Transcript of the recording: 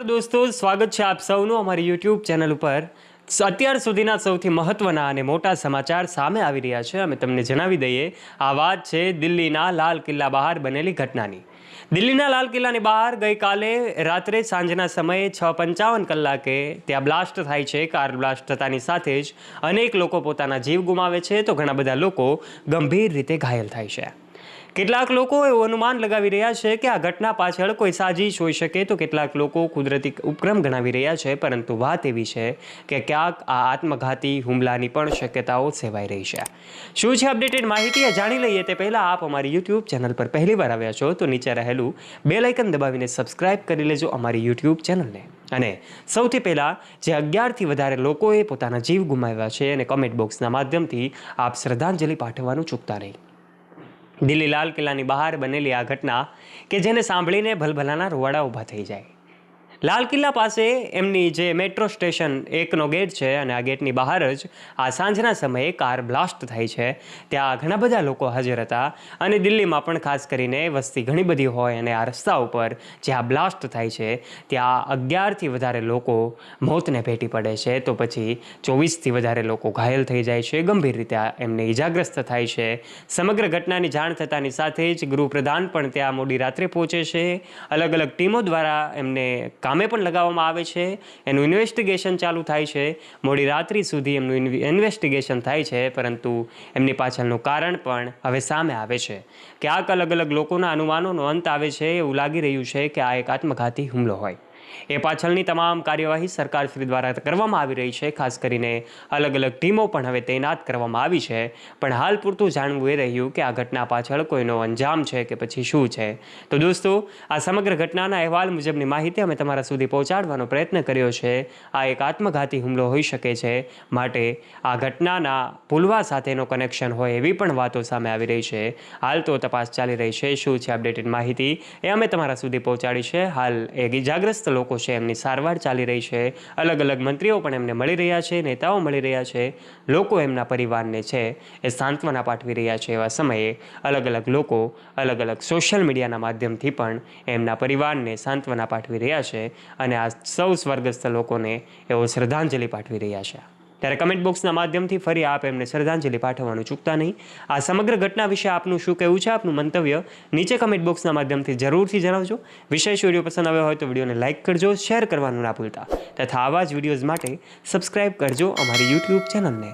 દોસ્તો, સ્વાગત છે આપ સૌનું અમારી યુટ્યુબ ચેનલ ઉપર। અત્યાર સુધીના સૌથી મહત્વના અને મોટા સમાચાર સામે આવી રહ્યા છે। અમે તમને જણાવી દઈએ, આ વાત છે દિલ્હીના લાલ કિલ્લા બહાર બનેલી ઘટનાની। દિલ્હીના લાલ કિલ્લાની બહાર ગઈકાલે રાત્રે સાંજના સમયે 6:55 કલાકે ત્યાં બ્લાસ્ટ થાય છે। કાર બ્લાસ્ટ થતાની સાથે જ અનેક લોકો પોતાના જીવ ગુમાવે છે, તો ઘણા બધા લોકો ગંભીર રીતે ઘાયલ થાય છે। કેટલાક લોકો એવું અનુમાન લગાવી રહ્યા છે કે આ ઘટના પાછળ કોઈ સાજિશ હોઈ શકે, તો કેટલાક લોકો કુદરતી ઉપક્રમ ગણાવી રહ્યા છે। પરંતુ વાત એવી છે કે ક્યાંક આ આત્મઘાતી હુમલાની પણ શક્યતાઓ સેવાઈ રહી છે। શું છે અપડેટેડ માહિતી એ જાણી લઈએ તે પહેલાં આપ અમારી યુટ્યુબ ચેનલ પર પહેલીવાર આવ્યા છો તો નીચે રહેલું બેલ આઇકન દબાવીને સબસ્ક્રાઇબ કરી લેજો અમારી યુટ્યુબ ચેનલને। અને સૌથી પહેલાં જે 11થી વધારે લોકોએ પોતાના જીવ ગુમાવ્યા છે અને કમેન્ટ બોક્સના માધ્યમથી આપ શ્રદ્ધાંજલિ પાઠવવાનું ચૂકતા નહીં। દિલ્હી લાલ કિલ્લાની બહાર બનેલી આ ઘટના કે જેને સાંભળીને ભલભલાના રૂવાડા ઊભા થઈ જાય। લાલ કિલ્લા પાસે એમની જે મેટ્રો સ્ટેશન 1નો ગેટ છે અને આ ગેટની બહાર જ આ સાંજના સમયે કાર બ્લાસ્ટ થાય છે। ત્યાં ઘણા બધા લોકો હાજર હતા અને દિલ્હીમાં પણ ખાસ કરીને વસ્તી ઘણી બધી હોય અને આ રસ્તા ઉપર જે આ બ્લાસ્ટ થાય છે ત્યાં 11થી વધારે લોકો મોતને ભેટી પડે છે, તો પછી 24થી વધારે લોકો ઘાયલ થઈ જાય છે, ગંભીર રીતે એમને ઈજાગ્રસ્ત થાય છે। સમગ્ર ઘટનાની જાણ થતાની સાથે જ ગૃહપ્રધાન પણ ત્યાં મોડી રાત્રે પહોંચે છે। અલગ અલગ ટીમો દ્વારા એમને કામે પણ લગાવવામાં આવે છે, એનું ઇન્વેસ્ટિગેશન ચાલુ થાય છે। મોડી રાત્રિ સુધી એમનું ઇન્વેસ્ટિગેશન થાય છે, પરંતુ એમની પાછળનું કારણ પણ હવે સામે આવે છે। ક્યાંક અલગ અલગ લોકોના અનુમાનોનો અંત આવે છે। એવું લાગી રહ્યું છે કે આ એક આત્મઘાતી હુમલો હોય। એ પાછળની તમામ કાર્યવાહી સરકારશ્રી દ્વારા કરવામાં આવી રહી છે। ખાસ કરીને અલગ અલગ ટીમો પણ હવે તૈનાત કરવામાં આવી છે, પણ હાલ પૂરતું જાણવું એ રહ્યું કે આ ઘટના પાછળ કોઈનો અંજામ છે કે પછી શું છે। તો દોસ્તો, આ સમગ્ર ઘટનાના અહેવાલ મુજબની માહિતી અમે તમારા સુધી પહોંચાડવાનો પ્રયત્ન કર્યો છે। આ એક આત્મઘાતી હુમલો હોઈ શકે છે, માટે આ ઘટનાના પુલવા સાથેનો કનેક્શન હોય એવી પણ વાતો સામે આવી રહી છે। હાલ તો તપાસ ચાલી રહી છે। શું છે અપડેટેડ માહિતી એ અમે તમારા સુધી પહોંચાડી છે। હાલ એક ઇજાગ્રસ્ત લોકો છે એમની સારવાર ચાલી રહી છે। અલગ અલગ મંત્રીઓ પણ એમને મળી રહ્યા છે, નેતાઓ મળી રહ્યા છે, લોકો એમના પરિવારને છે એ સાંત્વના પાઠવી રહ્યા છે। એવા સમયે અલગ અલગ લોકો અલગ અલગ સોશિયલ મીડિયાના માધ્યમથી પણ એમના પરિવારને સાંત્વના પાઠવી રહ્યા છે અને આ સૌ સ્વર્ગસ્થ લોકોને એવો શ્રદ્ધાંજલિ પાઠવી રહ્યા છે। ત્યારે કમેન્ટ બોક્સના માધ્યમથી ફરી આપ એમને શ્રદ્ધાંજલિ પાઠવવાનું ચૂકતા નહીં। આ સમગ્ર ઘટના વિશે આપનું શું કહેવું છે, આપનું મંતવ્ય નીચે કમેન્ટ બોક્સના માધ્યમથી જરૂરથી જણાવજો। વિશેષ વિડીયો પસંદ આવ્યો હોય તો વિડીયોને લાઇક કરજો, શેર કરવાનું ના ભૂલતા, તથા આવા જ વિડીયોઝ માટે સબસ્ક્રાઇબ કરજો અમારી યુટ્યુબ ચેનલને।